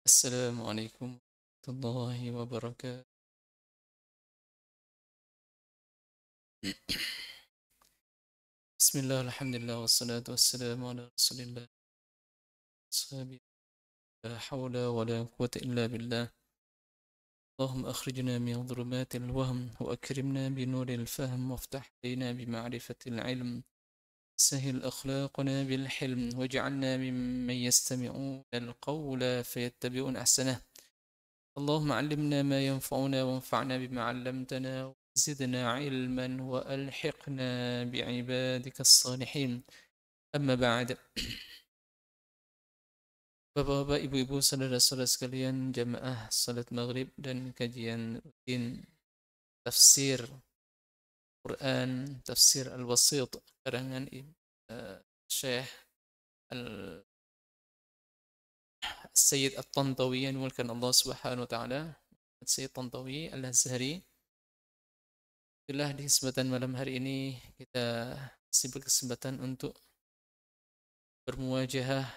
السلام عليكم ورحمة الله وبركاته. بسم الله الحمد لله والصلاة والسلام على رسول الله أصحابه. لا حول ولا قوة إلا بالله. اللهم أخرجنا من ظلمات الوهم وأكرمنا بنور الفهم وافتح علينا بمعرفة العلم. سهل أخلاقنا بالحلم واجعلنا ممن يستمعون القول فيتبعون أحسنه. اللهم علمنا ما ينفعنا وانفعنا بما علمتنا وزدنا علما وألحقنا بعبادك الصالحين. Amma ba'd. Bapak-bapak, ibu-ibu, saudara-saudara sekalian, jamaah salat maghrib dan kajian rutin tafsir Quran, tafsir Al-Wasit karangan Syekh Al-Sayyid At-Tantawi yang dimuliakan Allah Subhanahu wa taala, Sayyid Tantawi Al-Azhari. Alhamdulillah di kesempatan malam hari ini kita masih berkesempatan untuk bermuajahah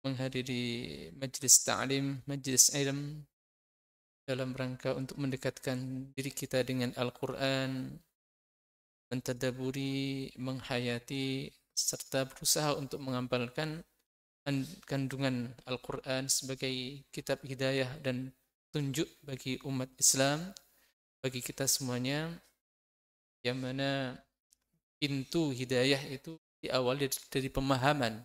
menghadiri majlis ta'lim, majlis ilm dalam rangka untuk mendekatkan diri kita dengan Al-Quran, mentadaburi, menghayati, serta berusaha untuk mengamalkan kandungan Al-Quran sebagai kitab hidayah dan tunjuk bagi umat Islam, bagi kita semuanya, yang mana pintu hidayah itu diawali dari pemahaman.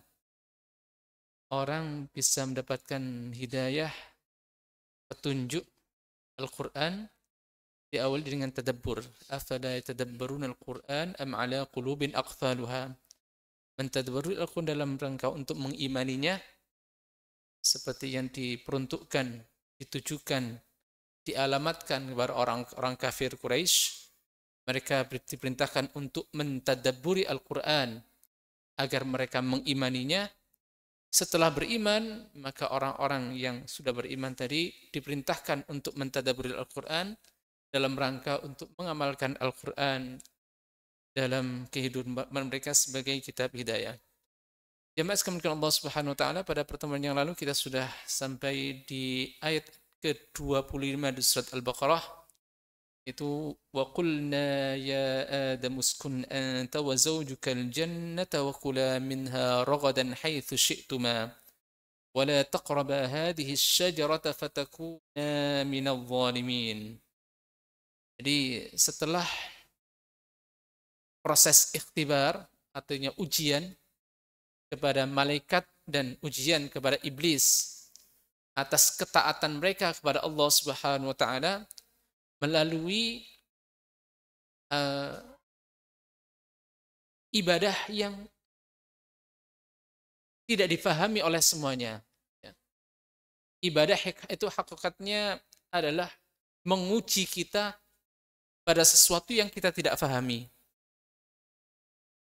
Orang bisa mendapatkan hidayah, petunjuk Al-Quran diawali dengan tadabbur. Afala yatadabbaruna al-Quran am ala qulubin aqfaluha. Mentadabburi Al-Quran dalam rangka untuk mengimaninya seperti yang diperuntukkan, ditujukan, dialamatkan kepada orang-orang kafir Quraisy. Mereka diperintahkan untuk mentadabburi Al-Quran agar mereka mengimaninya. Setelah beriman, maka orang-orang yang sudah beriman tadi diperintahkan untuk mentadabburi Al-Quran dalam rangka untuk mengamalkan Al-Quran dalam kehidupan mereka sebagai kitab hidayah. Jemaah sekalian Allah Subhanahu wa taala, pada pertemuan yang lalu kita sudah sampai di ayat ke-25 di surat Al-Baqarah. Itu wa qulna ya Adam uskun anta wa zawjuka al-jannata wa kula minha ragadan haitsu syi'tuma wa la taqraba hadhihi asy-syajarata fatakuna minadh dhalimin. Jadi setelah proses ikhtibar, artinya ujian kepada malaikat dan ujian kepada iblis atas ketaatan mereka kepada Allah Subhanahu wa taala melalui ibadah yang tidak difahami oleh semuanya. Ibadah itu hakikatnya adalah menguji kita pada sesuatu yang kita tidak fahami.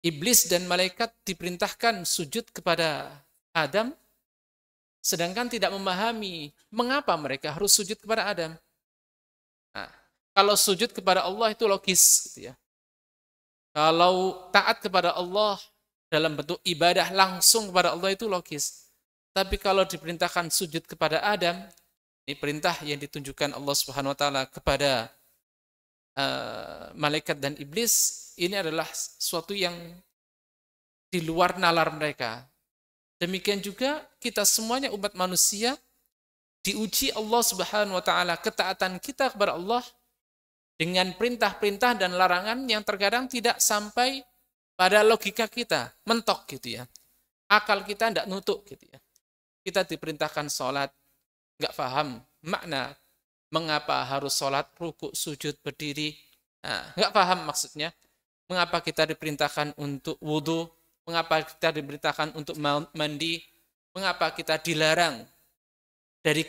Iblis dan malaikat diperintahkan sujud kepada Adam, sedangkan tidak memahami mengapa mereka harus sujud kepada Adam. Nah, kalau sujud kepada Allah itu logis, gitu ya. Kalau taat kepada Allah dalam bentuk ibadah langsung kepada Allah itu logis. Tapi kalau diperintahkan sujud kepada Adam, ini perintah yang ditunjukkan Allah Subhanahu wa taala kepada malaikat dan iblis, ini adalah sesuatu yang di luar nalar mereka. Demikian juga kita semuanya umat manusia diuji Allah Subhanahu wa taala, ketaatan kita kepada Allah dengan perintah-perintah dan larangan yang terkadang tidak sampai pada logika kita, mentok gitu ya. Akal kita tidak nutuk gitu ya. Kita diperintahkan sholat, nggak paham makna mengapa harus sholat, rukuk, sujud, berdiri. Nah, nggak paham maksudnya. Mengapa kita diperintahkan untuk wudhu, mengapa kita diperintahkan untuk mandi, mengapa kita dilarang dari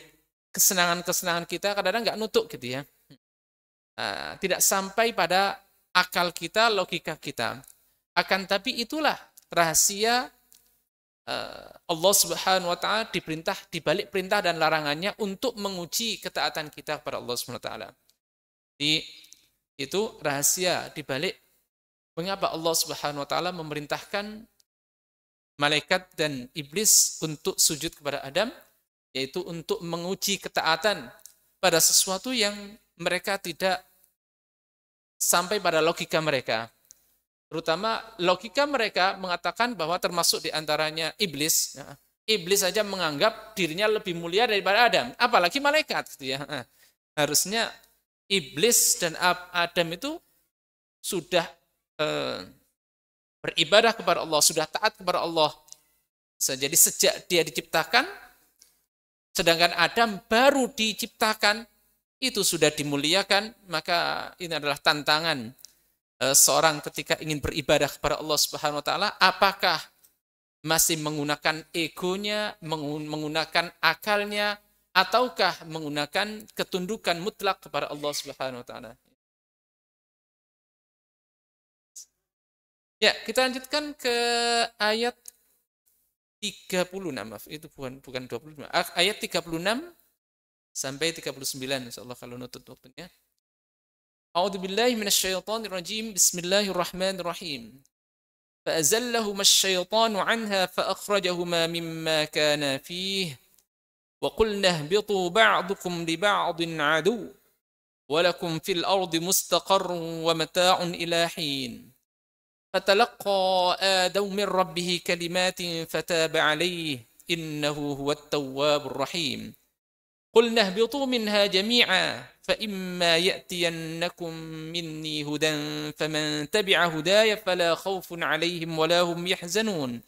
kesenangan-kesenangan kita, kadang-kadang nggak nutuk gitu ya. Tidak sampai pada akal kita, logika kita. Akan tapi itulah rahasia Allah Subhanahu wa taala diperintah, dibalik perintah dan larangannya untuk menguji ketaatan kita kepada Allah Subhanahu wa taala. Itu rahasia dibalik mengapa Allah Subhanahu wa taala memerintahkan malaikat dan iblis untuk sujud kepada Adam, yaitu untuk menguji ketaatan pada sesuatu yang mereka tidak sampai pada logika mereka. Terutama logika mereka mengatakan bahwa termasuk diantaranya iblis. Ya. Iblis saja menganggap dirinya lebih mulia daripada Adam, apalagi malaikat. Gitu ya. Harusnya iblis dan Adam itu sudah beribadah kepada Allah, sudah taat kepada Allah. Jadi sejak dia diciptakan, sedangkan Adam baru diciptakan, itu sudah dimuliakan, maka ini adalah tantangan seorang ketika ingin beribadah kepada Allah Subhanahu wa taala, apakah masih menggunakan egonya, menggunakan akalnya, ataukah menggunakan ketundukan mutlak kepada Allah Subhanahu wa taala. Ya, kita lanjutkan ke ayat 36, maaf, itu bukan 25. Ayat 36 sampai 39 insyaallah kalau nutut waktunya. A'udzu billahi minasyaitonir rajim. Bismillahirrahmanirrahim. فأزلهما الشيطان عنها فأخرجهما مما كانا فيه وقلنا اهبطوا بعضكم لبعض عدو ولكم في الأرض مستقر ومتاع إلى حين فتلقى آدم من ربه كلمات فتاب عليه إنه هو التواب الرحيم قلنا اهبطوا منها جميعا فإما يأتينكم مني هدى فمن تبع هداي فلا خوف عليهم ولا هم يحزنون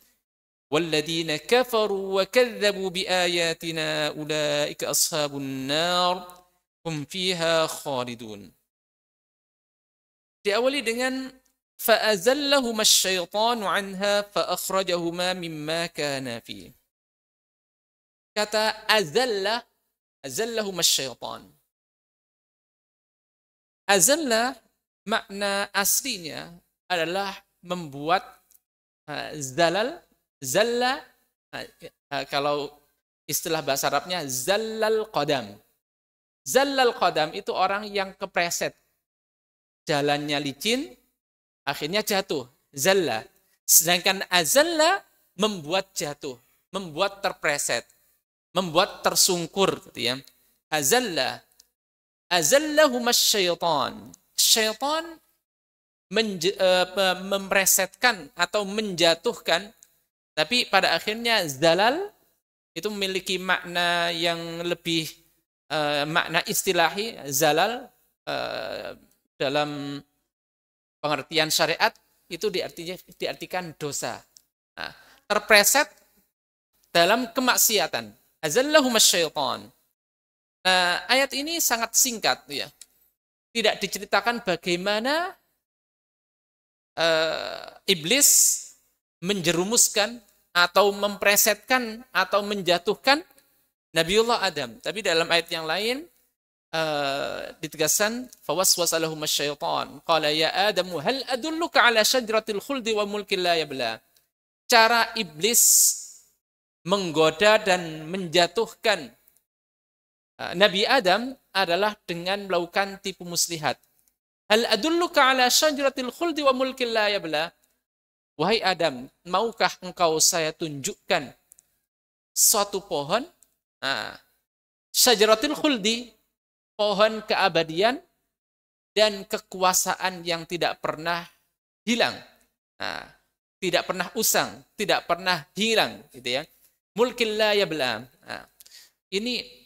والذين كفروا وكذبوا بآياتنا أولئك أصحاب النار هم فيها خالدون. Diawali dengan فأزلهما الشيطان عنها فأخرجهما مما كان فيه. Kata azallahuma syaitan. Azalla makna aslinya adalah membuat zalal, zalla, kalau istilah bahasa Arabnya zallal qadam. Zallal qadam itu orang yang kepreset. Jalannya licin, akhirnya jatuh. Zalla. Sedangkan azalla membuat jatuh, membuat terpreset, membuat tersungkur, gitu ya. Azallahuma syaitan. Syaitan mempresetkan atau menjatuhkan, tapi pada akhirnya zalal itu memiliki makna yang lebih makna istilahi. Zalal dalam pengertian syariat itu diartikan dosa. Nah, terpreset dalam kemaksiatan. Azallahuma syaitan. Nah, ayat ini sangat singkat, ya. Tidak diceritakan bagaimana iblis menjerumuskan atau mempresetkan atau menjatuhkan Nabiullah Adam. Tapi dalam ayat yang lain ditegaskan fawaswasa lahum asy-syaitan qala ya Adam hal adulluka ala syajaratil khuldi wa mulkin la yabla. Cara iblis menggoda dan menjatuhkan Nabi Adam adalah dengan melakukan tipu muslihat. Hal adulluka ala syajaratil khuldi wa mulkin la yabla. Wahai Adam, maukah engkau saya tunjukkan suatu pohon? Syajaratil khuldi, pohon keabadian dan kekuasaan yang tidak pernah hilang. Tidak pernah usang, tidak pernah hilang, gitu ya. Mulkin la yabla. Ini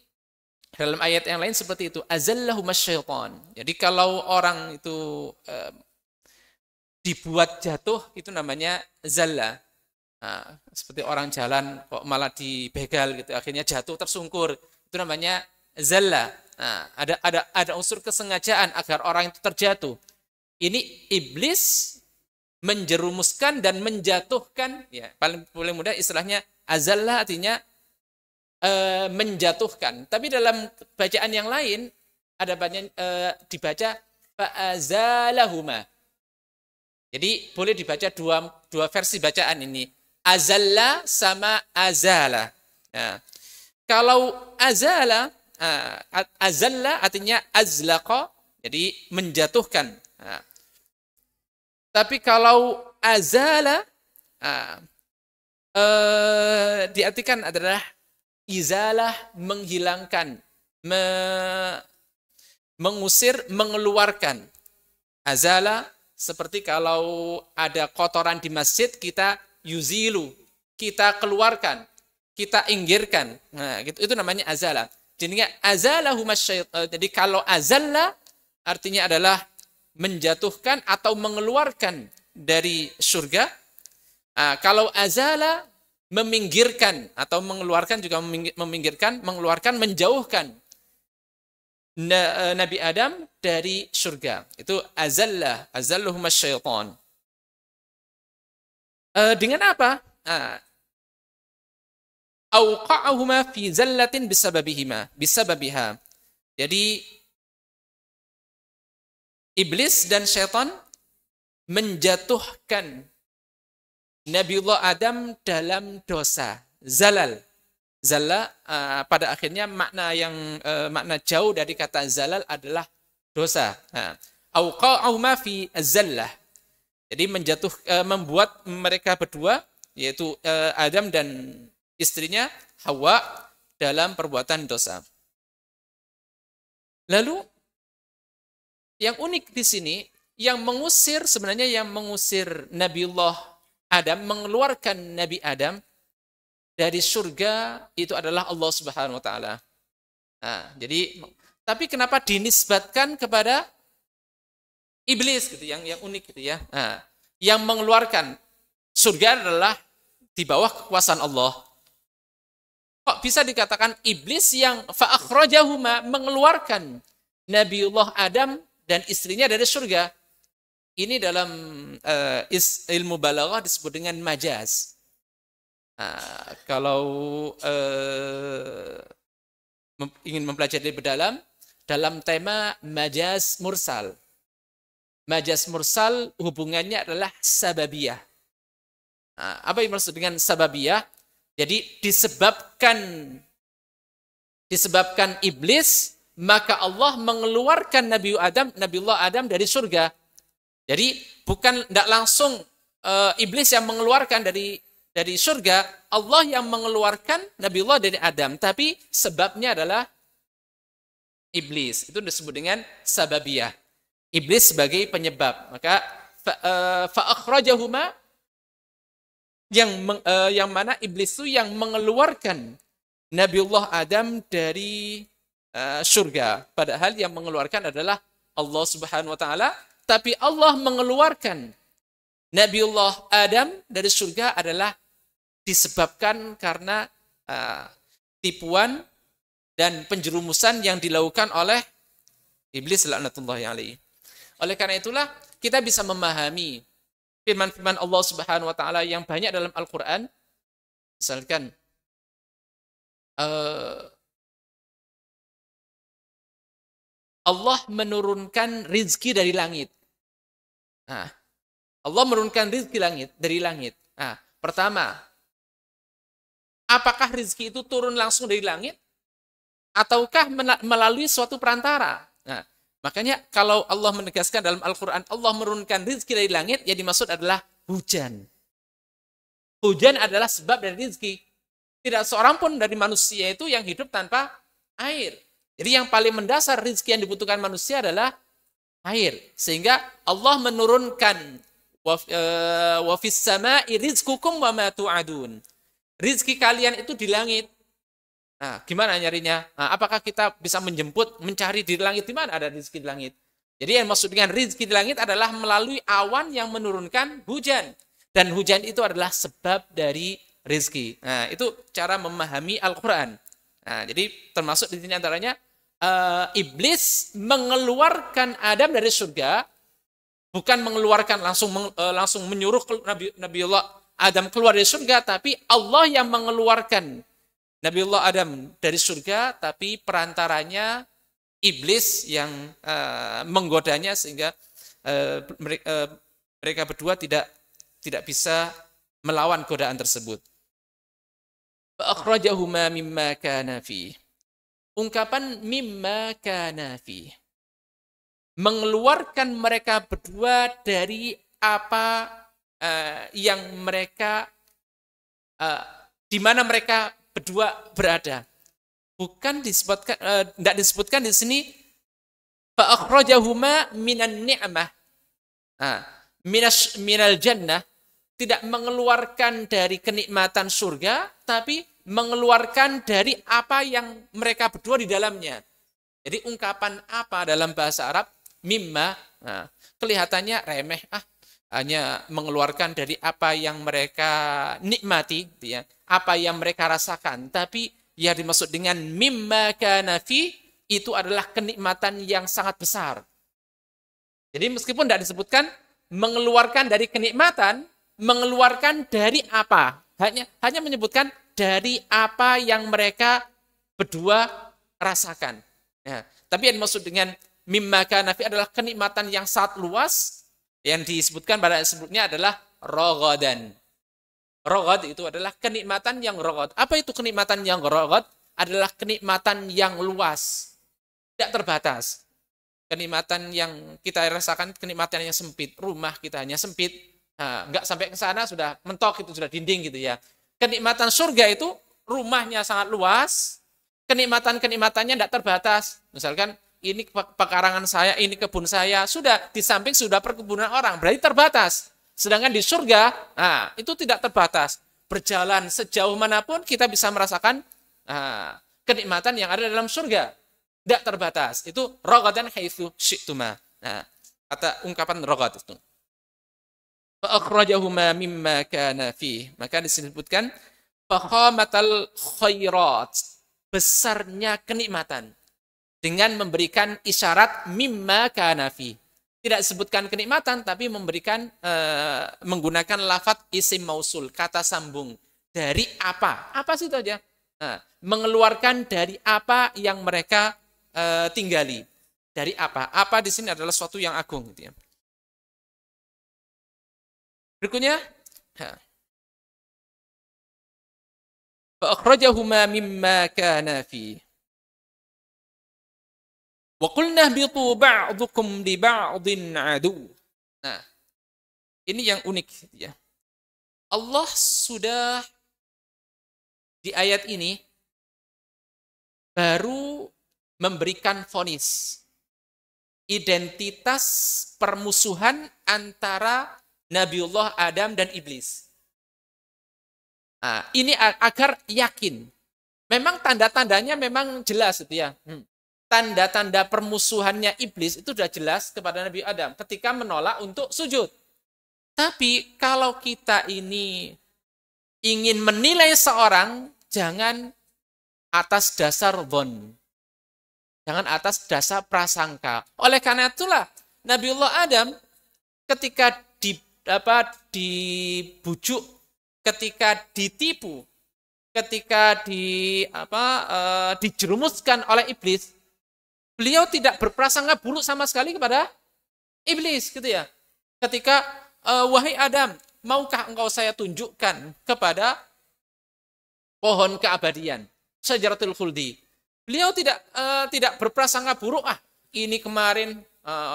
dalam ayat yang lain seperti itu. Azallahuma syaitan. Jadi kalau orang itu dibuat jatuh, itu namanya zalla. Seperti orang jalan kok malah dibegal gitu, akhirnya jatuh tersungkur. Itu namanya zalla. Ada unsur kesengajaan agar orang itu terjatuh. Ini iblis menjerumuskan dan menjatuhkan, ya, paling mudah istilahnya azalla artinya menjatuhkan. Tapi dalam bacaan yang lain ada banyak dibaca fa'azalahuma. Jadi boleh dibaca dua versi bacaan ini. Azalla sama azala. Nah, kalau azala, azalla artinya azlaqa, jadi menjatuhkan. Nah, tapi kalau azala diartikan adalah Izalah menghilangkan, mengusir, mengeluarkan. Azala seperti kalau ada kotoran di masjid, kita yuzilu, kita keluarkan, kita inggirkan. Nah, gitu, itu namanya azala. Jadi kalau azalla artinya adalah menjatuhkan atau mengeluarkan dari surga. Kalau azala meminggirkan atau mengeluarkan, juga meminggirkan, mengeluarkan, menjauhkan Nabi Adam dari surga. Itu azallahum syaitan. Dengan apa? Auqa'ahuma fi zallatin bisababiha. Jadi iblis dan syaitan menjatuhkan Nabiullah Adam dalam dosa, zalal. Zalla pada akhirnya makna jauh dari kata zalal adalah dosa. Auqa'ahuma fi zallah. Jadi membuat mereka berdua, yaitu Adam dan istrinya Hawa, dalam perbuatan dosa. Lalu yang unik di sini, yang mengusir Nabiullah Adam, mengeluarkan Nabi Adam dari surga itu adalah Allah Subhanahu wa taala. Jadi tapi kenapa dinisbatkan kepada iblis gitu, yang unik gitu ya. Yang mengeluarkan surga adalah di bawah kekuasaan Allah. Kok bisa dikatakan iblis yang fa'akhrajahuma, mengeluarkan Nabiullah Adam dan istrinya dari surga? Ini dalam ilmu balaghah disebut dengan majaz. Kalau ingin mempelajari lebih dalam tema majaz mursal. Majaz mursal hubungannya adalah sababiyah. Apa yang maksud dengan sababiyah? Jadi disebabkan iblis, maka Allah mengeluarkan Nabiullah Adam dari surga. Jadi tidak langsung iblis yang mengeluarkan dari surga, Allah yang mengeluarkan Nabiullah dari Adam, tapi sebabnya adalah iblis. Itu disebut dengan sababiyah. Iblis sebagai penyebab. Maka fa'akhrajahuma, yang mana iblis itu yang mengeluarkan Nabiullah Adam dari surga. Padahal yang mengeluarkan adalah Allah Subhanahu wa taala, tapi Allah mengeluarkan Nabiullah Adam dari surga adalah disebabkan karena tipuan dan penjerumusan yang dilakukan oleh iblis laknatullahi alaihi. Oleh karena itulah kita bisa memahami firman-firman Allah Subhanahu wa taala yang banyak dalam Al-Qur'an. Misalkan Allah menurunkan rizki dari langit. Allah menurunkan rizki dari langit. Pertama, apakah rizki itu turun langsung dari langit? Ataukah melalui suatu perantara? Makanya kalau Allah menegaskan dalam Al-Quran, Allah menurunkan rizki dari langit, yang dimaksud adalah hujan. Hujan adalah sebab dari rizki. Tidak seorang pun dari manusia itu yang hidup tanpa air. Jadi yang paling mendasar rizki yang dibutuhkan manusia adalah air. Sehingga Allah menurunkan wa fis sama'i rizqukum wa ma tu'adun. Rizki kalian itu di langit. Gimana nyarinya? Apakah kita bisa menjemput, mencari di langit? Di mana ada rizki di langit? Jadi yang maksud dengan rizki di langit adalah melalui awan yang menurunkan hujan. Dan hujan itu adalah sebab dari rizki. Itu cara memahami Al-Quran. Jadi termasuk di sini antaranya iblis mengeluarkan Adam dari surga, bukan mengeluarkan langsung menyuruh Nabiullah Adam keluar dari surga, tapi Allah yang mengeluarkan Nabiullah Adam dari surga, tapi perantaranya iblis yang menggodanya sehingga mereka berdua tidak bisa melawan godaan tersebut. Fa'akhrajahuma mimma kana fi. Ungkapan mimma kana fi, mengeluarkan mereka berdua dari apa yang mereka di mana mereka berdua berada. Bukan disebutkan, tidak disebutkan di sini fa akhrajahuma minan ni'mah. Nah, minal jannah, tidak mengeluarkan dari kenikmatan surga, tapi mengeluarkan dari apa yang mereka berdua di dalamnya. Jadi ungkapan apa dalam bahasa Arab? Mimma. Nah, kelihatannya remeh, hanya mengeluarkan dari apa yang mereka nikmati, ya, apa yang mereka rasakan. Tapi yang dimaksud dengan mimma kana fi itu adalah kenikmatan yang sangat besar. Jadi meskipun tidak disebutkan mengeluarkan dari kenikmatan, mengeluarkan dari apa? Hanya menyebutkan dari apa yang mereka berdua rasakan. Ya, tapi yang dimaksud dengan mimma kana fi adalah kenikmatan yang sangat luas. Yang disebutkan pada sebelumnya adalah rogodan. Rogod itu adalah kenikmatan yang rogod. Apa itu kenikmatan yang rogod? Adalah kenikmatan yang luas, tidak terbatas. Kenikmatan yang kita rasakan, kenikmatan yang sempit. Rumah kita hanya sempit. Nah, nggak sampai ke sana sudah mentok, itu sudah dinding gitu ya. Kenikmatan surga itu rumahnya sangat luas. Kenikmatan-kenikmatannya tidak terbatas. Misalkan ini pekarangan saya, ini kebun saya, sudah di samping sudah perkebunan orang, berarti terbatas. Sedangkan di surga, itu tidak terbatas. Berjalan sejauh manapun kita bisa merasakan kenikmatan yang ada dalam surga. Tidak terbatas. Itu rogadan haitsu syi'tuma. Nah, kata ungkapan rogad itu. Fa akhrajahuma mimma kana fi. Maka disebutkan fakhamatal khairat. Besarnya kenikmatan. Dengan memberikan isyarat mimma kana fi. Tidak disebutkan kenikmatan, tapi memberikan menggunakan lafadz isim mausul, kata sambung. Dari apa? Apa sih itu aja? Nah, mengeluarkan dari apa yang mereka tinggali. Dari apa? Apa di sini adalah sesuatu yang agung. Gitu ya. Berikutnya. Fa akhrajahuma mimma kana fi. Wa qulna bitu ba'dukum li ba'din adu. Nah, ini yang unik ya. Allah sudah di ayat ini baru memberikan vonis identitas permusuhan antara Nabiullah Adam dan iblis. Nah, ini agar yakin. Memang tanda-tandanya memang jelas itu ya. Tanda-tanda permusuhannya iblis itu sudah jelas kepada Nabi Adam ketika menolak untuk sujud. Tapi kalau kita ini ingin menilai seorang, jangan atas dasar dhon. Jangan atas dasar prasangka. Oleh karena itulah Nabiullah Adam ketika dibujuk, ketika ditipu, ketika dijerumuskan oleh iblis, beliau tidak berprasangka buruk sama sekali kepada iblis, gitu ya. Ketika wahai Adam, maukah engkau saya tunjukkan kepada pohon keabadian, syajaratul khuldi. Beliau tidak berprasangka buruk. Ini kemarin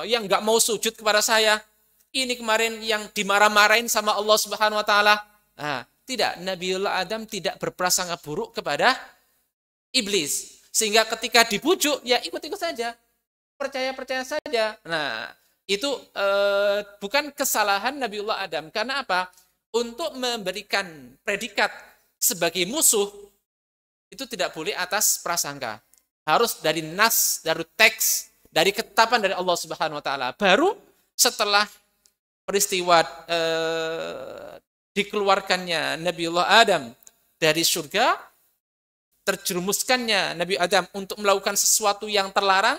yang nggak mau sujud kepada saya, ini kemarin yang dimarah-marahin sama Allah Subhanahu Wa Taala. Tidak, Nabiullah Adam tidak berprasangka buruk kepada iblis. Sehingga ketika dibujuk, ya ikut-ikut saja. Percaya-percaya saja. Nah, itu bukan kesalahan Nabiullah Adam. Karena apa? Untuk memberikan predikat sebagai musuh, itu tidak boleh atas prasangka. Harus dari nas, dari teks, dari ketetapan dari Allah Subhanahu Wa Taala. Baru setelah peristiwa dikeluarkannya Nabiullah Adam dari surga, terjerumuskannya Nabi Adam untuk melakukan sesuatu yang terlarang,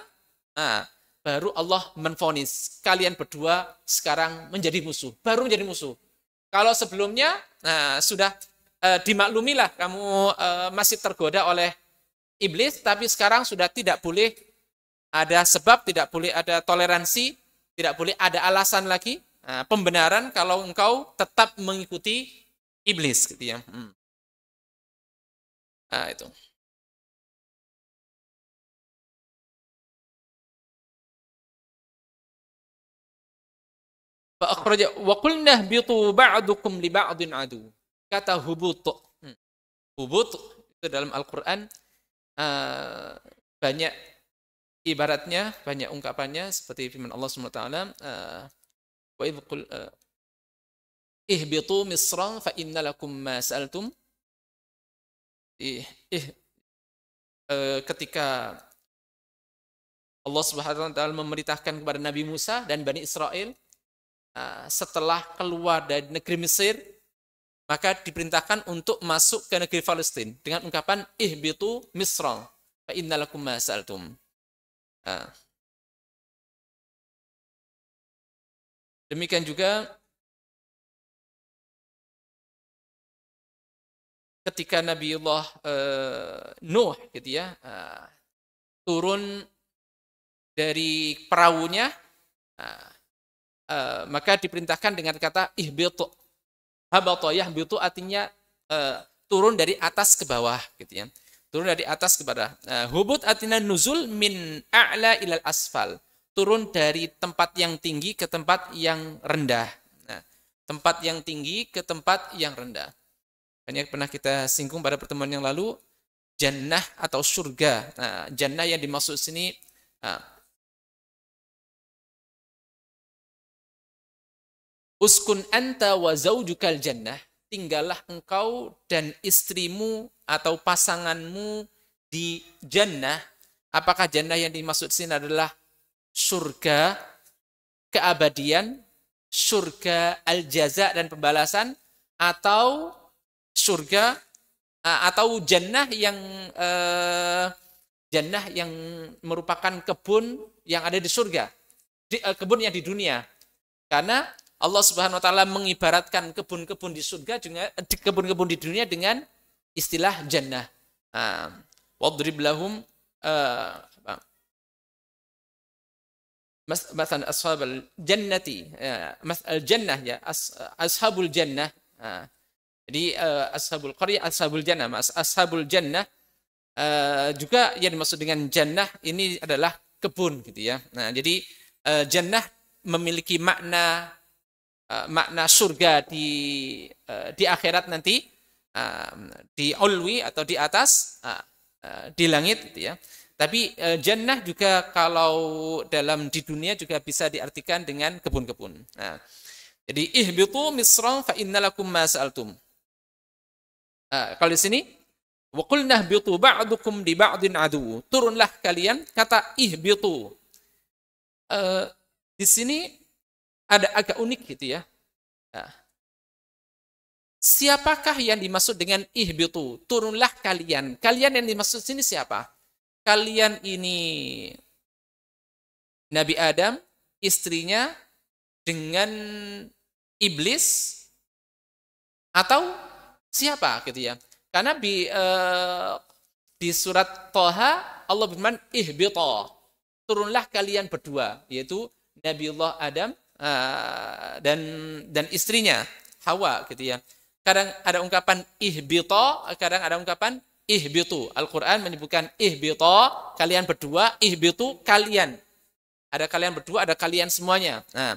baru Allah menvonis kalian berdua sekarang menjadi musuh, baru menjadi musuh. Kalau sebelumnya sudah dimaklumilah kamu masih tergoda oleh iblis, tapi sekarang sudah tidak boleh ada sebab, tidak boleh ada toleransi, tidak boleh ada alasan lagi pembenaran kalau engkau tetap mengikuti iblis, gitu ya. Itu. Fa akhraja wa qulna bitu ba'dukum li ba'din adu. Kata hubut. Hubut Itu dalam Al-Qur'an banyak ibaratnya, banyak ungkapannya seperti firman Allah Subhanahu wa taala, wa idh qul ihbitu misran fa inna lakum ma sa'altum. Ketika Allah Subhanahu wa taala memerintahkan kepada Nabi Musa dan Bani Israel setelah keluar dari negeri Mesir, maka diperintahkan untuk masuk ke negeri Palestina dengan ungkapan ihbitu misran fa inna lakum ma sa'altum. Demikian juga ketika Nabiullah Nuh gitu ya, turun dari perahunya, maka diperintahkan dengan kata ihbitu. Habata yahbitu artinya turun dari atas ke bawah gitu ya. Turun dari atas ke bawah. Hubut artinya nuzul min a'la ilal asfal. Turun dari tempat yang tinggi ke tempat yang rendah. Nah, tempat yang tinggi ke tempat yang rendah. Ini pernah kita singgung pada pertemuan yang lalu, jannah atau surga. Nah, jannah yang dimaksud sini uskun anta wa zaujukal jannah, tinggallah engkau dan istrimu atau pasanganmu di jannah. Apakah jannah yang dimaksud sini adalah surga keabadian, surga al-jaza dan pembalasan, atau surga atau jannah yang merupakan kebun yang ada di surga, kebun yang di dunia. Karena Allah Subhanahu wa taala mengibaratkan kebun-kebun di surga juga kebun-kebun di dunia dengan istilah jannah. Wadrib lahum masalan ashabul jannati, masal jannah ya, ashabul jannah. Jadi ashabul qaryah, ashabul jannah, ashabul jannah juga yang dimaksud dengan jannah ini adalah kebun gitu ya. Nah, jadi jannah memiliki makna surga di akhirat nanti, di ulwi atau di atas, di langit gitu ya. Tapi jannah juga kalau dalam di dunia juga bisa diartikan dengan kebun-kebun. Nah, jadi ihbitu misran fa innalakum ma sa'altum. Kalau di sini wa qulna ihbitu ba'dukum li ba'din adu. Turunlah kalian, kata ihbitu. Di sini ada agak unik gitu ya. Siapakah yang dimaksud dengan ihbitu? Turunlah kalian. Kalian yang dimaksud sini siapa? Kalian ini Nabi Adam, istrinya, dengan iblis, atau siapa gitu ya? Karena di surat Thaha Allah berfirman ihbita, turunlah kalian berdua, yaitu Nabiullah Adam dan istrinya Hawa gitu ya. Kadang ada ungkapan ihbita, kadang ada ungkapan ihbitu. Al-Quran menyebutkan ihbita, kalian berdua, ihbitu, kalian. Ada kalian berdua, ada kalian semuanya. Nah,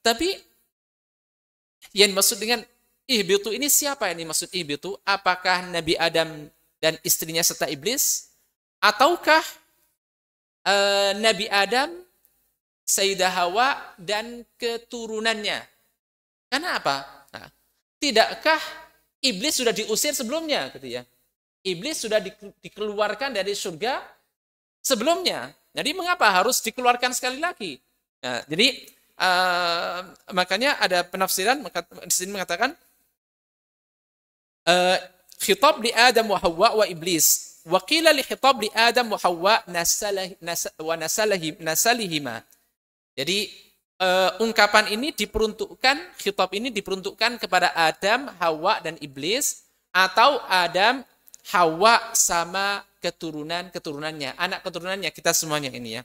tapi yang dimaksud dengan ihbitu ini siapa yang dimaksud ihbitu? Apakah Nabi Adam dan istrinya serta iblis? Ataukah Nabi Adam, Sayyidah Hawa, dan keturunannya? Karena apa? Nah, tidakkah iblis sudah diusir sebelumnya gitu ya? Iblis sudah dikeluarkan dari surga sebelumnya. Jadi mengapa harus dikeluarkan sekali lagi? Nah, jadi makanya ada penafsiran di sini mengatakan khitab li Adam wa Hawa wa iblis. Wa qila li khitab li Adam wa Hawa nasalihima. Jadi ungkapan ini diperuntukkan, khitab ini diperuntukkan kepada Adam, Hawa, dan iblis, atau Adam, Hawa, sama keturunannya, anak keturunannya, kita semuanya ini ya.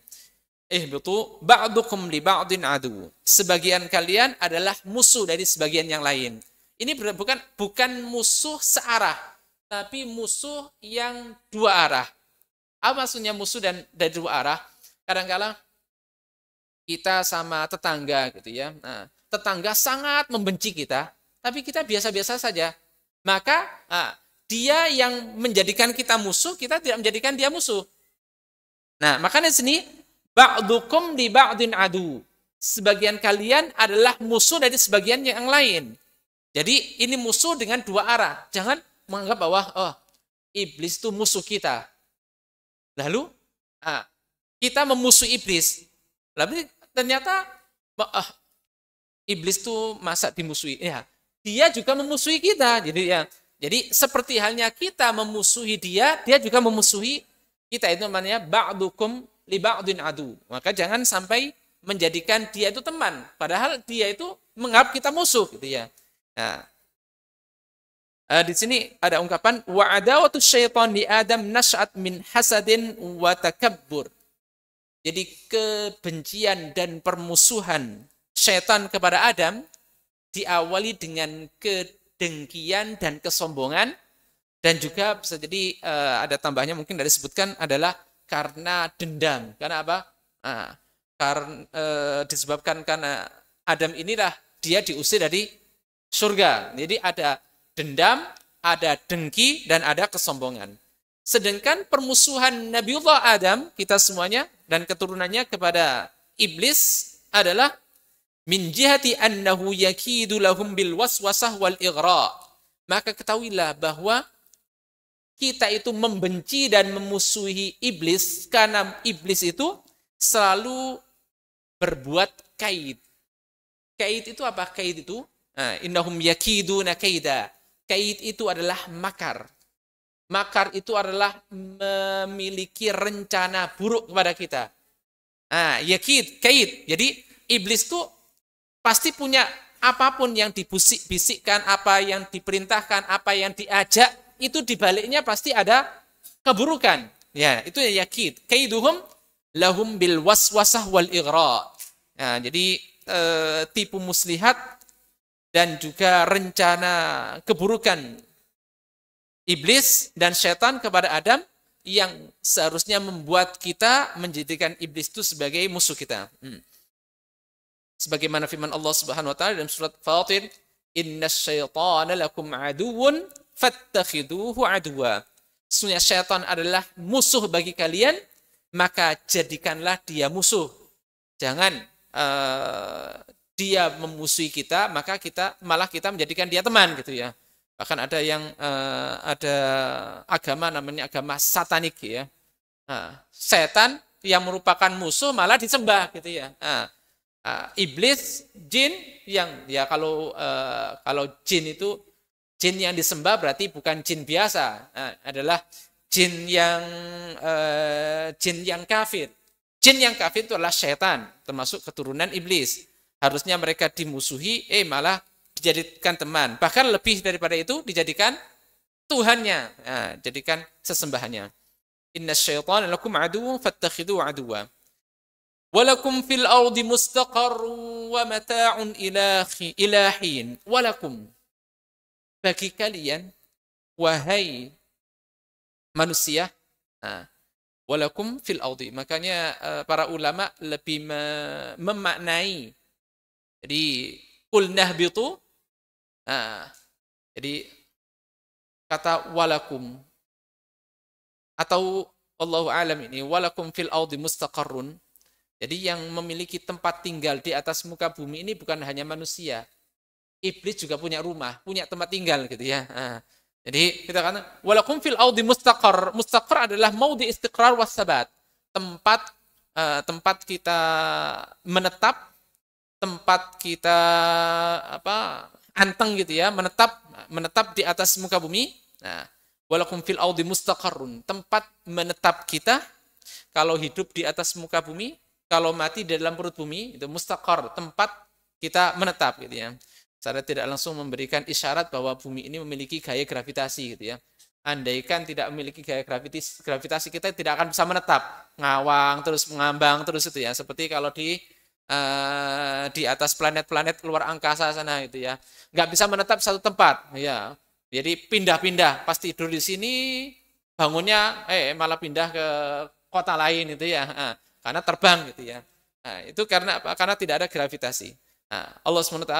Ihbitu ba'dukum li ba'din adu. Sebagian kalian adalah musuh dari sebagian yang lain. Ini bukan musuh searah, tapi musuh yang dua arah. Apa maksudnya musuh dari dua arah? Kadang-kadang kita sama tetangga gitu ya. Nah, tetangga sangat membenci kita, tapi kita biasa-biasa saja. Maka dia yang menjadikan kita musuh, kita tidak menjadikan dia musuh. Nah, makanya sini ba'dukum li ba'din adu. Sebagian kalian adalah musuh dari sebagian yang lain. Jadi ini musuh dengan dua arah. Jangan menganggap bahwa iblis itu musuh kita. Lalu kita memusuhi iblis. Lalu ternyata iblis itu masa dimusuhi? Ya, dia juga memusuhi kita. Jadi seperti halnya kita memusuhi dia, dia juga memusuhi kita. Itu namanya ba'dukum li ba'din adu. Maka jangan sampai menjadikan dia itu teman, padahal dia itu menganggap kita musuh, gitu ya. Nah, di sini ada ungkapan wa adawatu syaitan li Adam nas'at min hasadin wa takabbur. Jadi kebencian dan permusuhan syaitan kepada Adam diawali dengan kedengkian dan kesombongan, dan juga bisa jadi ada tambahnya mungkin dari disebutkan adalah karena dendam. Karena apa? Karena disebabkan karena Adam inilah dia diusir dari surga. Jadi ada dendam, ada dengki, dan ada kesombongan. Sedangkan permusuhan Nabiullah Adam, kita semuanya dan keturunannya kepada iblis adalah min jihati annahu yakidu lahum bil waswasah wal ighra. Maka ketahuilah bahwa kita itu membenci dan memusuhi iblis karena iblis itu selalu berbuat kaid. Kaid itu apa? Kaid itu innahum yakiduna kaida. Kaid itu adalah makar. Makar itu adalah memiliki rencana buruk kepada kita. Yakid, kaid. Jadi iblis itu pasti punya apapun yang dibisik-bisikkan, apa yang diperintahkan, apa yang diajak, itu dibaliknya pasti ada keburukan. Ya, itu yakid. Kaiduhum lahum bil waswasah wal ighra. Jadi tipu muslihat dan juga rencana keburukan iblis dan setan kepada Adam yang seharusnya membuat kita menjadikan iblis itu sebagai musuh kita. Sebagaimana firman Allah Subhanahu wa taala dalam surat Fatir, "Innasyaitana lakum aduwwun fattakhiduhu aduwa." Sesungguhnya syaitan adalah musuh bagi kalian, maka jadikanlah dia musuh. Jangan dia memusuhi kita, maka kita menjadikan dia teman, gitu ya. Bahkan ada yang ada agama namanya agama satanik, ya. Setan yang merupakan musuh malah disembah, gitu ya. Iblis, jin yang ya kalau jin itu jin yang disembah berarti bukan jin biasa, adalah jin yang kafir. Jin yang kafir itu adalah setan, termasuk keturunan iblis. Harusnya mereka dimusuhi, malah dijadikan teman. Bahkan lebih daripada itu dijadikan Tuhannya, jadikan sesembahannya. Innasyaitana lakum aduwwun fattakhidhuhu aduwwa. Walakum fil ardi mustaqarrun wa mata'un ila hin. Walakum, bagi kalian wahai manusia, walakum fil ardi. Makanya para ulama lebih memaknai. Jadi qul nahbitu. Jadi kata walakum atau Allahu a'lam ini walakum fil ardi mustaqarrun. Jadi yang memiliki tempat tinggal di atas muka bumi ini bukan hanya manusia. Iblis juga punya rumah, punya tempat tinggal, gitu ya. Jadi kita katakan walakum fil ardi mustaqar. Mustaqar adalah maudhi istiqrar was sabat. Tempat kita menetap, tempat kita anteng, gitu ya, menetap di atas muka bumi. Walakum fil ardi mustaqarrun, tempat menetap kita kalau hidup di atas muka bumi, kalau mati di dalam perut bumi, itu mustaqar, tempat kita menetap, gitu ya. Saya tidak langsung memberikan isyarat bahwa bumi ini memiliki gaya gravitasi, gitu ya. Andaikan tidak memiliki gaya gravitasi, kita tidak akan bisa menetap, ngawang terus, mengambang terus, itu ya. Seperti kalau di atas planet-planet luar angkasa sana, gitu ya. Nggak bisa menetap satu tempat, ya. Jadi pindah-pindah, pas tidur di sini, bangunnya malah pindah ke kota lain, itu ya. Karena terbang, gitu ya. Itu karena apa? Karena tidak ada gravitasi. Allah SWT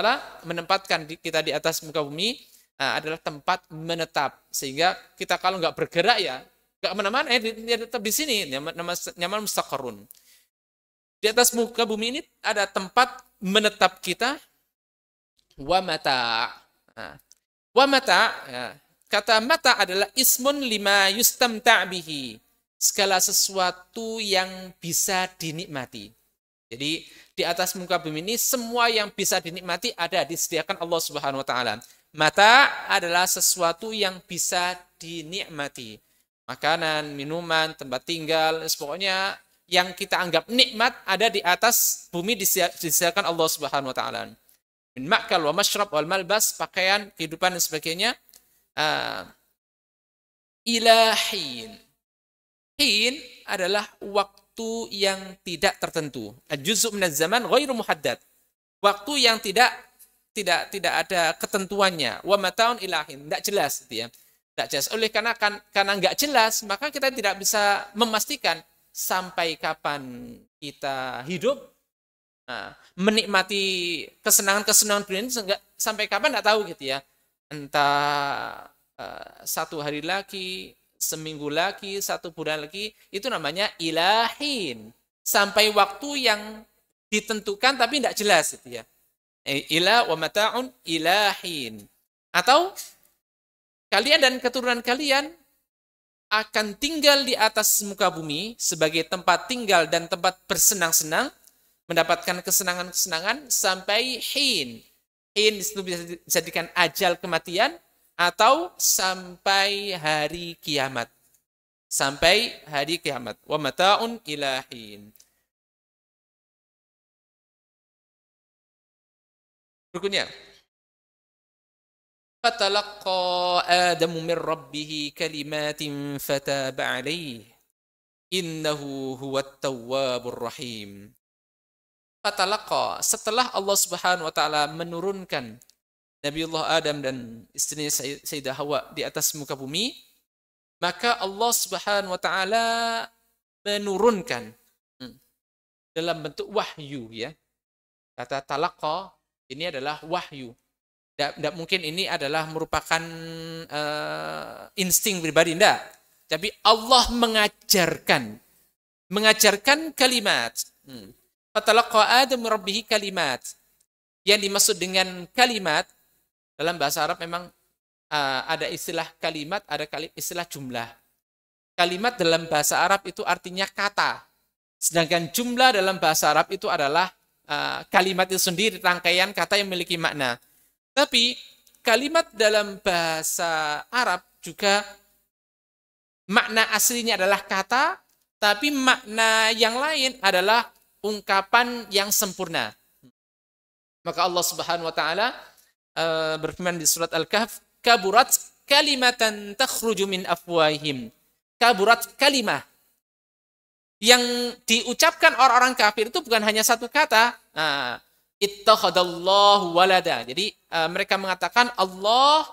menempatkan kita di atas muka bumi adalah tempat menetap. Sehingga kita kalau nggak bergerak ya, nggak kemana-mana, dia tetap di sini, nyaman mustaqarrun. Di atas muka bumi ini ada tempat menetap kita, wa mata. Nah, wa mata, ya. Kata mata adalah ismun lima yustamta' bihi. Segala sesuatu yang bisa dinikmati. Jadi di atas muka bumi ini semua yang bisa dinikmati ada disediakan Allah Subhanahu wa taala. Mata adalah sesuatu yang bisa dinikmati. Makanan, minuman, tempat tinggal, pokoknya yang kita anggap nikmat ada di atas bumi disediakan Allah Subhanahu wa taala. Min ma'kal wa masyrab wal malbas, pakaian, kehidupan dan sebagainya. Ilahin. Hin adalah waktu yang tidak tertentu. Juz'u minaz zaman ghairu muhaddad. Waktu yang tidak ada ketentuannya. Wa mataun ilahin, tidak jelas gitu ya. Tidak jelas. Oleh karena enggak jelas, maka kita tidak bisa memastikan sampai kapan kita hidup. Nah, menikmati kesenangan-kesenangan dunia ini sampai kapan enggak tahu gitu ya. Entah 1 hari lagi, seminggu lagi, 1 bulan lagi, itu namanya ilahin. Sampai waktu yang ditentukan tapi tidak jelas gitu ya. Ila wa mata'un ilahin. Atau kalian dan keturunan kalian akan tinggal di atas muka bumi sebagai tempat tinggal dan tempat bersenang-senang, mendapatkan kesenangan-kesenangan sampai hin. Hin itu bisa dijadikan ajal kematian atau sampai hari kiamat. Sampai hari kiamat. Wa mata'un ilahin. Berikutnya. Fatalaqqa Adamu min rabbih kalimatin fataba alaih. Innahu huwat tawwabur rahim. Fatalaqqa, setelah Allah Subhanahu wa taala menurunkan Nabiullah Adam dan istrinya Sayyidah Hawa di atas muka bumi, maka Allah Subhanahu wa taala menurunkan dalam bentuk wahyu ya. Kata talaqqa ini adalah wahyu. Tidak mungkin ini adalah merupakan insting pribadi, tidak. Tapi Allah mengajarkan kalimat. Fatalaqqa Adam min rabbih kalimat. Yang dimaksud dengan kalimat dalam bahasa Arab memang ada istilah kalimat, ada istilah jumlah. Kalimat dalam bahasa Arab itu artinya kata. Sedangkan jumlah dalam bahasa Arab itu adalah kalimat itu sendiri, rangkaian kata yang memiliki makna. Tapi kalimat dalam bahasa Arab juga makna aslinya adalah kata, tapi makna yang lain adalah ungkapan yang sempurna. Maka Allah Subhanahu wa taala berfirman di surat Al-Kahf, kaburat kalimatan takhruju min afwahihim. Kaburat kalimah. Yang diucapkan orang-orang kafir itu bukan hanya satu kata. Ittakhadallahu walada. Jadi mereka mengatakan Allah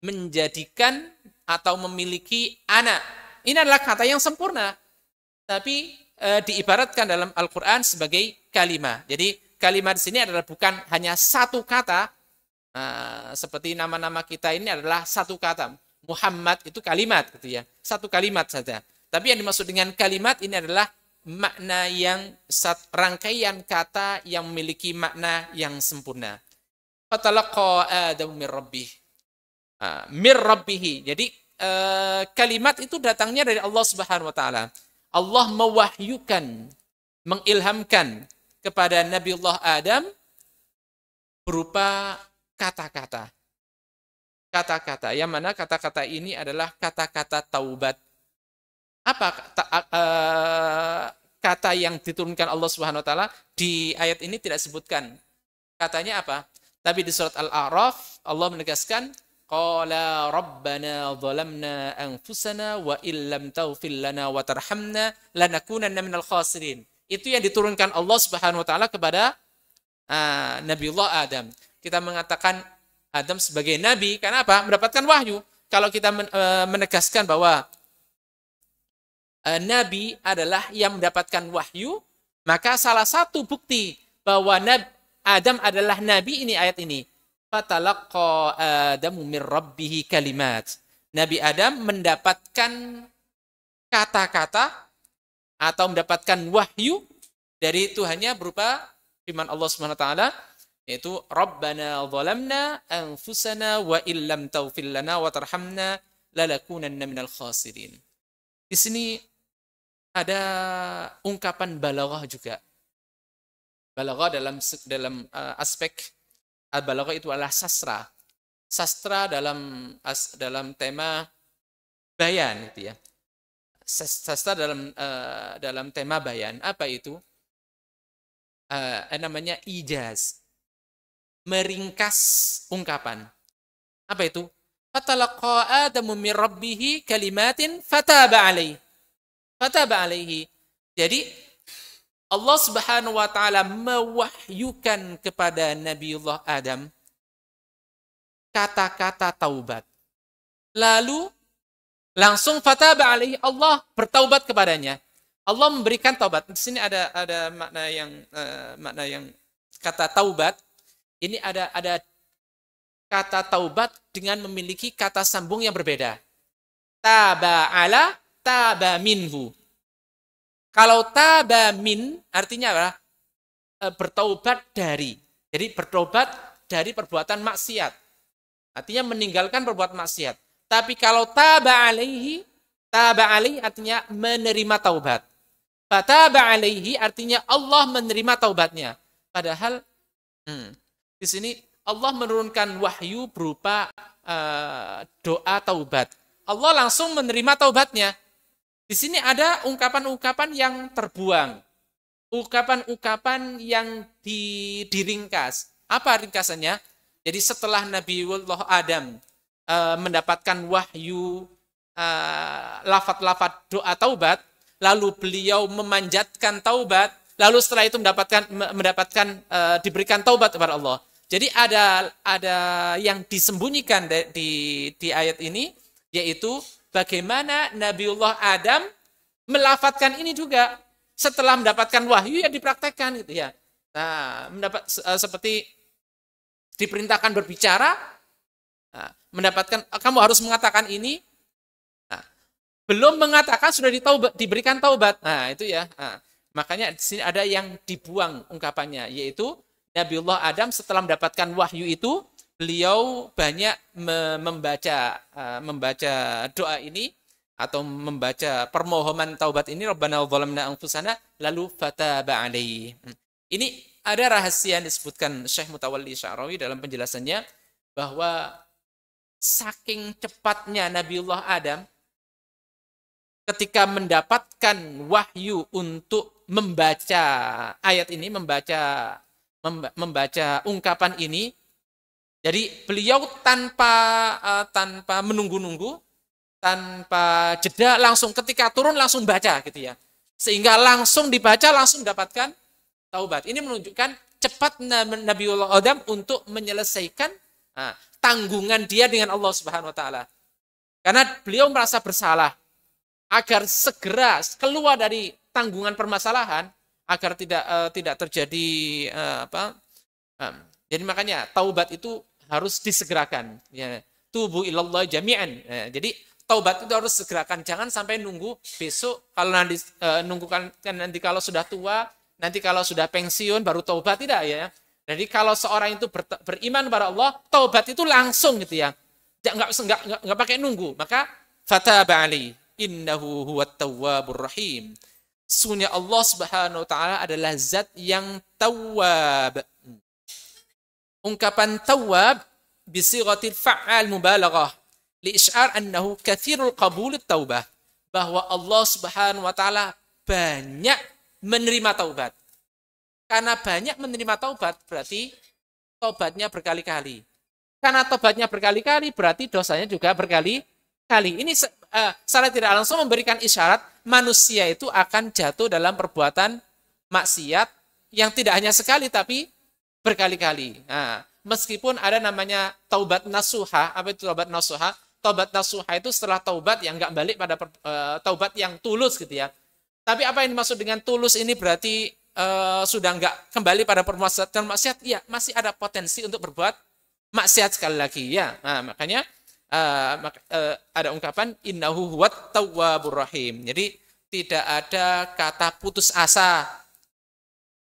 menjadikan atau memiliki anak. Ini adalah kata yang sempurna. Tapi diibaratkan dalam Al-Quran sebagai kalimah. Jadi kalimat di sini adalah bukan hanya satu kata. Seperti nama-nama kita ini adalah satu kata. Muhammad itu kalimat gitu ya. Satu kalimat saja. Tapi yang dimaksud dengan kalimat ini adalah makna yang rangkaian kata yang memiliki makna yang sempurna. Fatalaqqa Adamu min rabbih. Mir rabbih. Jadi kalimat itu datangnya dari Allah Subhanahu wa taala. Allah mewahyukan, mengilhamkan kepada Nabiullah Adam berupa kata-kata. Kata-kata, yang mana kata-kata ini adalah kata-kata taubat. Apa kata yang diturunkan Allah Subhanahu wa taala di ayat ini tidak sebutkan. Katanya apa? Tapi di surat Al-A'raf Allah menegaskan qala rabbana zalamna anfusana wa illam taghfir lana wa tarhamna lanakunanna minal khasirin. Itu yang diturunkan Allah Subhanahu wa taala kepada Nabiullah Adam. Kita mengatakan Adam sebagai nabi karena apa? Mendapatkan wahyu. Kalau kita menegaskan bahwa nabi adalah yang mendapatkan wahyu, maka salah satu bukti bahwa Adam adalah nabi ini ayat ini. Fatalaqa Adamu min rabbih kalimat. Nabi Adam mendapatkan kata-kata atau mendapatkan wahyu dari Tuhannya berupa firman Allah Subhanahu wa taala, yaitu Rabbana zalamna anfusana wa illam taghfir lana wa tarhamna lalakunanna minal khasirin. Di sini ada ungkapan balaghah juga. Balaghah dalam aspek al-balaghah itu adalah sastra. Sastra dalam tema bayan itu ya. Sastra dalam tema bayan. Apa itu? Namanya ijaz. Meringkas ungkapan. Apa itu? Fatalaqa Adamu min rabbih kalimatin fataba alaihi. Fataba alaihi. Jadi Allah Subhanahu wa taala mewahyukan kepada Nabiullah Adam kata-kata taubat. Lalu langsung fataba alaihi, Allah bertaubat kepadanya. Allah memberikan taubat. Di sini ada makna yang kata taubat. Ini ada kata taubat dengan memiliki kata sambung yang berbeda. Taba ala, taba minhu. Kalau taba min artinya apa? Bertaubat dari. Jadi bertaubat dari perbuatan maksiat. Artinya meninggalkan perbuatan maksiat. Tapi kalau taba alaihi artinya menerima taubat. Fataba alaihi artinya Allah menerima taubatnya. Padahal di sini Allah menurunkan wahyu berupa doa taubat. Allah langsung menerima taubatnya. Di sini ada ungkapan-ungkapan yang terbuang. Ungkapan-ungkapan yang diringkas. Apa ringkasannya? Jadi setelah Nabiullah Adam mendapatkan wahyu lafaz-lafaz doa taubat, lalu beliau memanjatkan taubat, lalu setelah itu diberikan taubat kepada Allah. Jadi ada yang disembunyikan di ayat ini, yaitu bagaimana Nabiullah Adam melafadzkan ini juga setelah mendapatkan wahyu yang dipraktekkan gitu ya. Nah, seperti diperintahkan berbicara, mendapatkan kamu harus mengatakan ini. Nah, belum mengatakan sudah diberikan taubat. Nah, itu ya. Nah, makanya di sini ada yang dibuang ungkapannya, yaitu Nabiullah Adam setelah mendapatkan wahyu itu, beliau banyak membaca doa ini atau membaca permohonan taubat ini, Rabbana zalamna anfusana, lalu fataba alaihi. Ini ada rahasia yang disebutkan Syekh Mutawalli Sya'rawi dalam penjelasannya, bahwa saking cepatnya Nabiullah Adam ketika mendapatkan wahyu untuk membaca ayat ini, membaca ungkapan ini, jadi beliau tanpa menunggu-nunggu, tanpa jeda, langsung ketika turun langsung baca gitu ya, sehingga langsung dibaca, langsung mendapatkan taubat. Ini menunjukkan cepat Nabiullah Adam untuk menyelesaikan tanggungan dia dengan Allah Subhanahu wa taala. Karena beliau merasa bersalah, agar segera keluar dari tanggungan permasalahan, agar tidak terjadi jadi makanya taubat itu harus disegerakan. Ya, tubu ilallah jami'an. Jadi taubat itu harus segerakan, jangan sampai nunggu besok, kalau nanti nanti kalau sudah tua, nanti kalau sudah pensiun baru taubat, tidak ya. Jadi kalau seorang itu beriman kepada Allah, taubat itu langsung gitu ya. Enggak pakai nunggu. Maka fataba alaihi innahu huwat tawwabur rahim. Sesungguhnya Allah Subhanahu wa taala adalah zat yang tawwab. Ungkapan tawwab bisighatil fa'al mubalaghah li isy'ar annahu katsirul qabul taubah, bahwa Allah Subhanahu wa taala banyak menerima taubat. Karena banyak menerima taubat berarti taubatnya berkali-kali. Karena taubatnya berkali-kali berarti dosanya juga berkali-kali. Ini secara tidak langsung memberikan isyarat manusia itu akan jatuh dalam perbuatan maksiat yang tidak hanya sekali tapi berkali-kali. Nah, meskipun ada namanya taubat nasuha. Apa itu taubat nasuha? Taubat nasuha itu setelah taubat yang nggak balik pada taubat yang tulus gitu ya. Tapi apa yang dimaksud dengan tulus ini berarti sudah nggak kembali pada perbuatan maksiat? Iya, masih ada potensi untuk berbuat maksiat sekali lagi ya. Nah, makanya ada ungkapan innahu huwat tawwabur rahim. Jadi tidak ada kata putus asa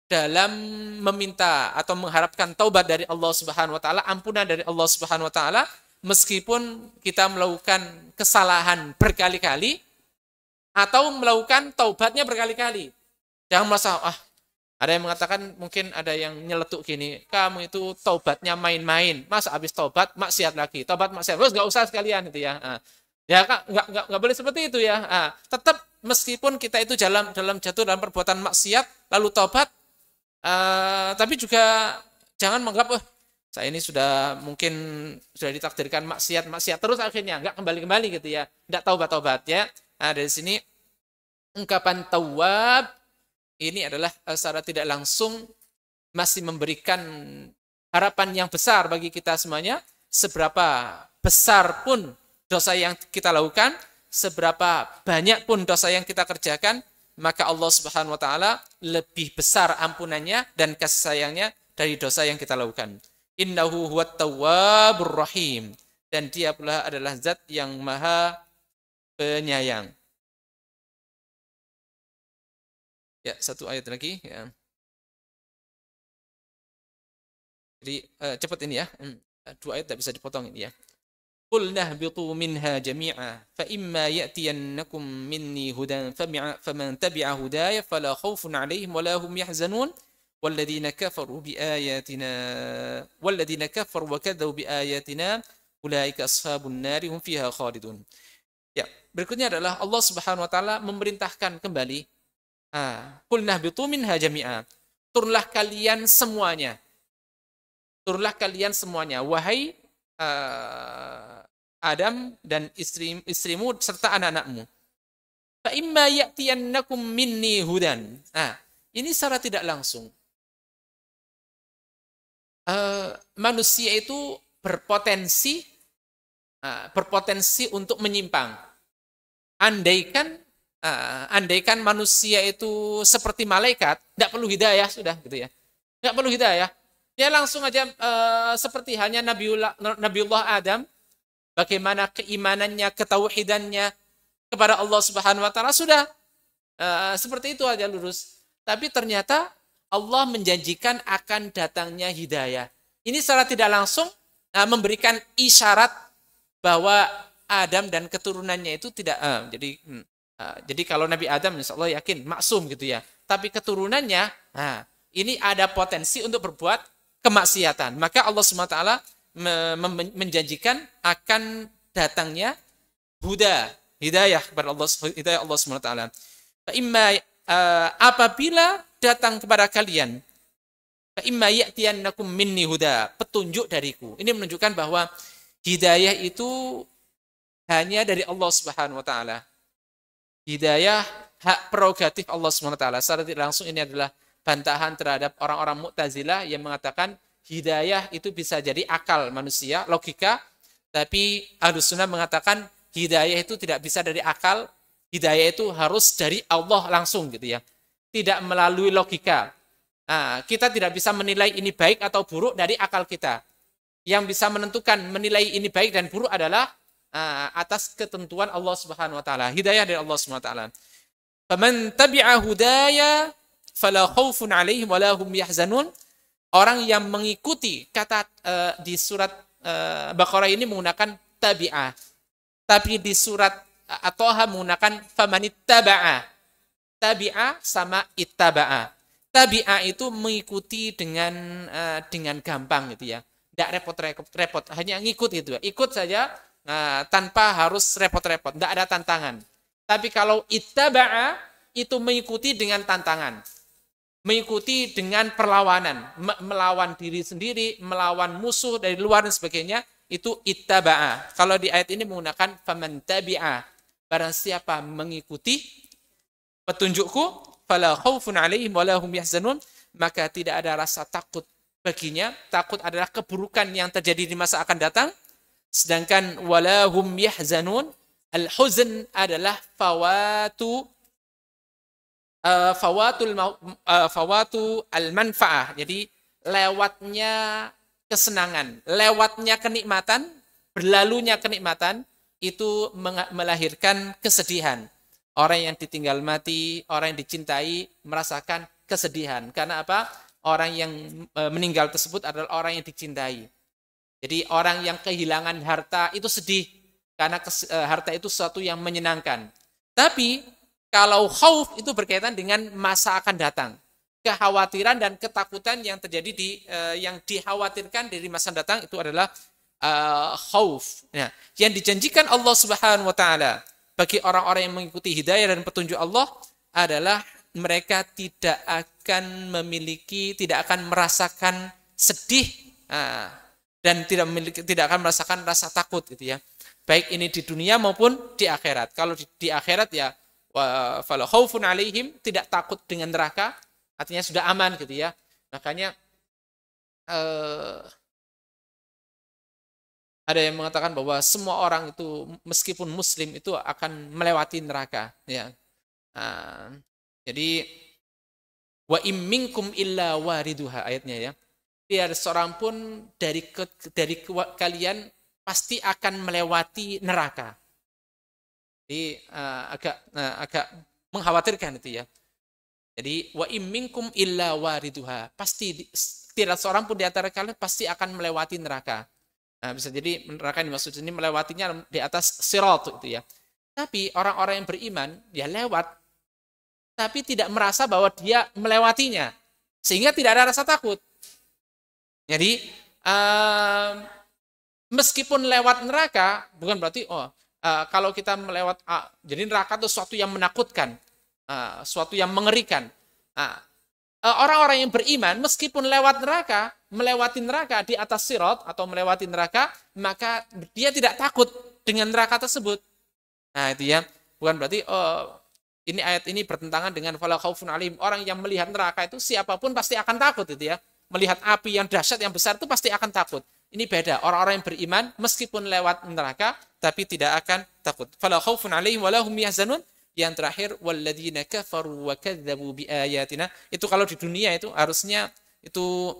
dalam meminta atau mengharapkan taubat dari Allah Subhanahu wa taala, ampunan dari Allah Subhanahu wa taala meskipun kita melakukan kesalahan berkali-kali atau melakukan taubatnya berkali-kali. Jangan merasa ada yang mengatakan, mungkin ada yang nyeletuk gini, kamu itu taubatnya main-main, masa habis taubat maksiat lagi, taubat maksiat, terus nggak usah sekalian itu ya. Ya Kak, nggak boleh seperti itu ya. Tetap meskipun kita itu dalam jatuh dalam perbuatan maksiat lalu taubat, tapi juga jangan menganggap saya ini sudah mungkin sudah ditakdirkan maksiat terus akhirnya nggak kembali gitu ya, nggak taubat ya. Dari sini ungkapan tawwab ini adalah secara tidak langsung masih memberikan harapan yang besar bagi kita semuanya. Seberapa besar pun dosa yang kita lakukan, seberapa banyak pun dosa yang kita kerjakan, maka Allah Subhanahu wa taala lebih besar ampunannya dan kasih sayangnya dari dosa yang kita lakukan. Innahu huwat tawwabur rahim, dan dia pula adalah zat yang maha penyayang. Ya, satu ayat lagi ya. Jadi cepat ini ya. Dua ayat tidak bisa dipotong ini ya. Qul nahbitu minha jami'a fa imma ya'tiyannakum minni hudan faman tabi'a hudaya fala khaufun 'alaihim wala hum yahzanun والذين كفروا وكذبوا بآياتنا أولئك أصحاب النار هم فيها خالدون. Ya, berikutnya adalah Allah Subhanahu wa taala memerintahkan kembali, qul nahbitu minha jami'a. Turunlah kalian semuanya. Turunlah kalian semuanya, wahai Adam dan istrimu serta anak-anakmu. Fa imma ya'tiyannakum minni hudan. Ini secara tidak langsung. Manusia itu berpotensi untuk menyimpang. Andaikan manusia itu seperti malaikat, tidak perlu hidayah sudah gitu ya. Tidak perlu hidayah. Dia langsung aja seperti hanya Nabiullah Adam, bagaimana keimanannya, ketauhidannya kepada Allah Subhanahu wa taala sudah seperti itu aja lurus. Tapi ternyata Allah menjanjikan akan datangnya hidayah. Ini secara tidak langsung memberikan isyarat bahwa Adam dan keturunannya itu tidak jadi kalau Nabi Adam insya Allah yakin maksum gitu ya. Tapi keturunannya ini ada potensi untuk berbuat kemaksiatan. Maka Allah SWT menjanjikan akan datangnya hidayah kepada hidayah Allah SWT. Apabila datang kepada kalian, imma ya'tiyannakum minni huda, petunjuk dariku. Ini menunjukkan bahwa hidayah itu hanya dari Allah Subhanahu wa taala. Hidayah hak prerogatif Allah Subhanahu wa taala. Secara tidak langsung ini adalah bantahan terhadap orang-orang Mu'tazilah yang mengatakan hidayah itu bisa jadi akal manusia, logika, tapi Ahlus Sunnah mengatakan hidayah itu tidak bisa dari akal, hidayah itu harus dari Allah langsung gitu ya. Tidak melalui logika. Kita tidak bisa menilai ini baik atau buruk dari akal kita. Yang bisa menentukan menilai ini baik dan buruk adalah atas ketentuan Allah Subhanahu wa taala. Hidayah dari Allah Subhanahu wa taala. Faman tabi'a hudaya fala khaufun 'alaihim wala hum yahzanun. Orang yang mengikuti kata di surat Baqarah ini menggunakan tabi'ah. Tapi di surat At-Taha menggunakan famanittaba'a. Tabi'ah sama ittaba'a. Tabi'ah itu mengikuti dengan gampang gitu ya. Tidak repot-repot, hanya ngikut gitu ya. Ikut saja tanpa harus repot-repot, tidak ada tantangan. Tapi kalau ittaba'a itu mengikuti dengan tantangan. Mengikuti dengan perlawanan, melawan diri sendiri, melawan musuh dari luar dan sebagainya, itu ittaba'a. Kalau di ayat ini menggunakan faman tabi'a. Barang siapa mengikuti petunjukku, fala khaufun 'alaihim wala hum yahzanun, maka tidak ada rasa takut baginya. Takut adalah keburukan yang terjadi di masa akan datang. Sedangkan wala hum yahzanun, al-huzn adalah fawatu al-manfa'ah. Jadi lewatnya kesenangan, lewatnya kenikmatan, berlalunya kenikmatan, itu melahirkan kesedihan. Orang yang ditinggal mati, orang yang dicintai, merasakan kesedihan. Karena apa? Orang yang meninggal tersebut adalah orang yang dicintai. Jadi orang yang kehilangan harta itu sedih. Karena harta itu sesuatu yang menyenangkan. Tapi kalau khauf itu berkaitan dengan masa akan datang. Kekhawatiran dan ketakutan yang terjadi yang dikhawatirkan dari masa datang itu adalah khauf. Nah, yang dijanjikan Allah Subhanahu wa taala bagi orang-orang yang mengikuti hidayah dan petunjuk Allah adalah mereka tidak akan merasakan sedih dan tidak akan merasakan rasa takut gitu ya. Baik ini di dunia maupun di akhirat. Kalau di akhirat ya fala khaufun alaihim, tidak takut dengan neraka, artinya sudah aman gitu ya. Makanya ada yang mengatakan bahwa semua orang itu meskipun muslim itu akan melewati neraka ya. Jadi wa im minkum illa wariduha ayatnya ya. Tiada seorang pun dari kalian pasti akan melewati neraka. Jadi agak mengkhawatirkan itu ya. Jadi wa im minkum illa wariduha, pasti tidak seorang pun di antara kalian pasti akan melewati neraka. Nah, bisa jadi neraka yang dimaksud ini melewatinya di atas sirat itu ya. Tapi orang-orang yang beriman dia lewat, tapi tidak merasa bahwa dia melewatinya, sehingga tidak ada rasa takut. Jadi meskipun lewat neraka bukan berarti kalau kita melewat jadi neraka itu sesuatu yang menakutkan, sesuatu yang mengerikan. Orang-orang yang beriman meskipun melewati neraka di atas sirat atau melewati neraka, maka dia tidak takut dengan neraka tersebut. Nah, itu ya. Bukan berarti ini ayat ini bertentangan dengan fala khaufun alaihim. Orang yang melihat neraka itu siapapun pasti akan takut itu ya. Melihat api yang dahsyat yang besar itu pasti akan takut. Ini beda. Orang-orang yang beriman meskipun lewat neraka tapi tidak akan takut. Fala khaufun alaihim wa lahum yahzanun. Yang terakhir walladzina kafaru wa kadzdzabu biayatina. Itu kalau di dunia itu harusnya itu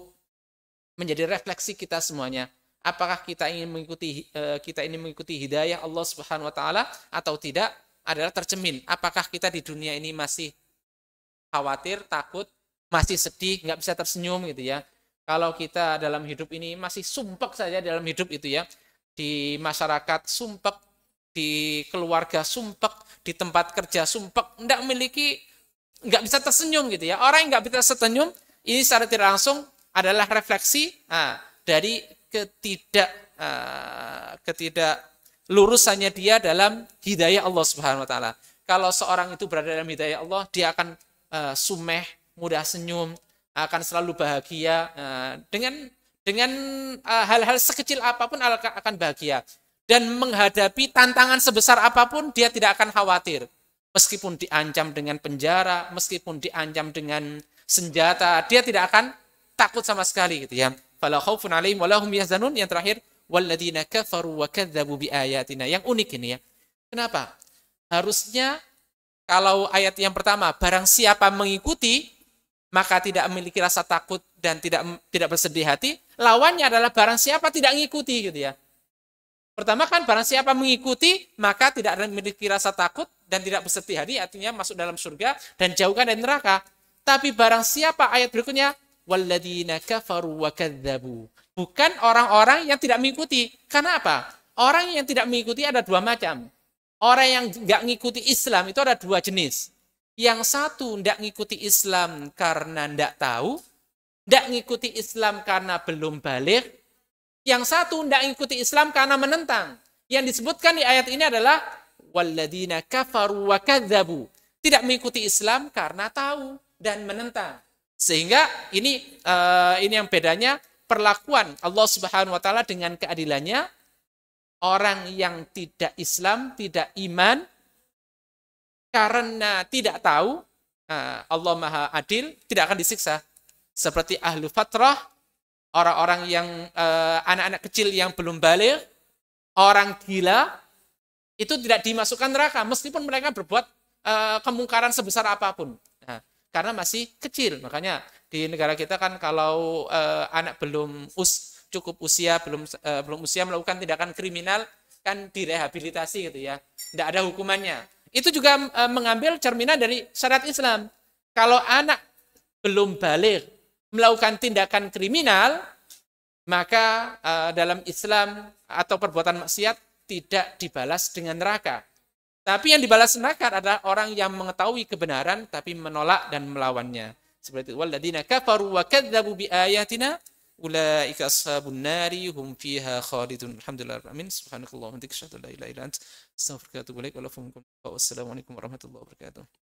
menjadi refleksi kita semuanya. Apakah kita ingin mengikuti hidayah Allah Subhanahu wa taala atau tidak, adalah tercermin. Apakah kita di dunia ini masih khawatir, takut, masih sedih, nggak bisa tersenyum gitu ya. Kalau kita dalam hidup ini masih sumpek saja dalam hidup itu ya. Di masyarakat sumpek, di keluarga sumpek, di tempat kerja sumpek, nggak bisa tersenyum gitu ya. Orang yang nggak bisa tersenyum, ini secara tidak langsung adalah refleksi dari ketidak lurusannya dia dalam hidayah Allah Subhanahu wa taala. Kalau seorang itu berada dalam hidayah Allah, dia akan sumeh, mudah senyum, akan selalu bahagia dengan hal-hal sekecil apapun akan bahagia. Dan menghadapi tantangan sebesar apapun dia tidak akan khawatir. Meskipun diancam dengan penjara, meskipun diancam dengan senjata, dia tidak akan takut sama sekali gitu ya. Fala khaufun 'alaihim wa lahum yahzanun. Yang terakhir walladzina kafaru wa kadzdzabu biayatina. Yang unik ini ya. Kenapa? Harusnya kalau ayat yang pertama barang siapa mengikuti maka tidak memiliki rasa takut dan tidak bersedih hati, lawannya adalah barang siapa tidak mengikuti gitu ya. Pertama kan barang siapa mengikuti maka tidak memiliki rasa takut dan tidak bersedih hati, artinya masuk dalam surga dan jauhkan dari neraka. Tapi barang siapa ayat berikutnya walladzina kafaru wa kadzdzabu. Bukan orang-orang yang tidak mengikuti. Karena apa? Orang yang tidak mengikuti ada dua macam. Orang yang nggak mengikuti Islam itu ada dua jenis. Yang satu tidak mengikuti Islam karena tidak tahu, tidak mengikuti Islam karena belum balik. Yang satu tidak mengikuti Islam karena menentang. Yang disebutkan di ayat ini adalah walladzina kafaru wa kadzdzabu. Tidak mengikuti Islam karena tahu dan menentang. Sehingga ini yang bedanya perlakuan Allah Subhanahu wa taala dengan keadilannya. Orang yang tidak Islam, tidak iman karena tidak tahu, Allah Maha Adil, tidak akan disiksa. Seperti ahlu fatrah, orang-orang yang anak-anak kecil yang belum balik, orang gila, itu tidak dimasukkan neraka meskipun mereka berbuat kemungkaran sebesar apapun. Nah, karena masih kecil. Makanya di negara kita kan kalau anak belum cukup usia, belum usia melakukan tindakan kriminal, kan direhabilitasi gitu ya. Tidak ada hukumannya. Itu juga mengambil cerminan dari syariat Islam. Kalau anak belum balik melakukan tindakan kriminal, maka dalam Islam atau perbuatan maksiat tidak dibalas dengan neraka. Tapi yang dibalas neraka adalah orang yang mengetahui kebenaran tapi menolak dan melawannya. Seperti itu. Walladzina kafaru wa kadzdzabu biayatina ulaika ashabun nari hum fiha khalidun. Alhamdulillah. Amin. Subhanakallahumma wa bihamdika asyhadu an la ilaha illa anta astaghfiruka wa atubu ilaik. Wassalamualaikum warahmatullahi wabarakatuh.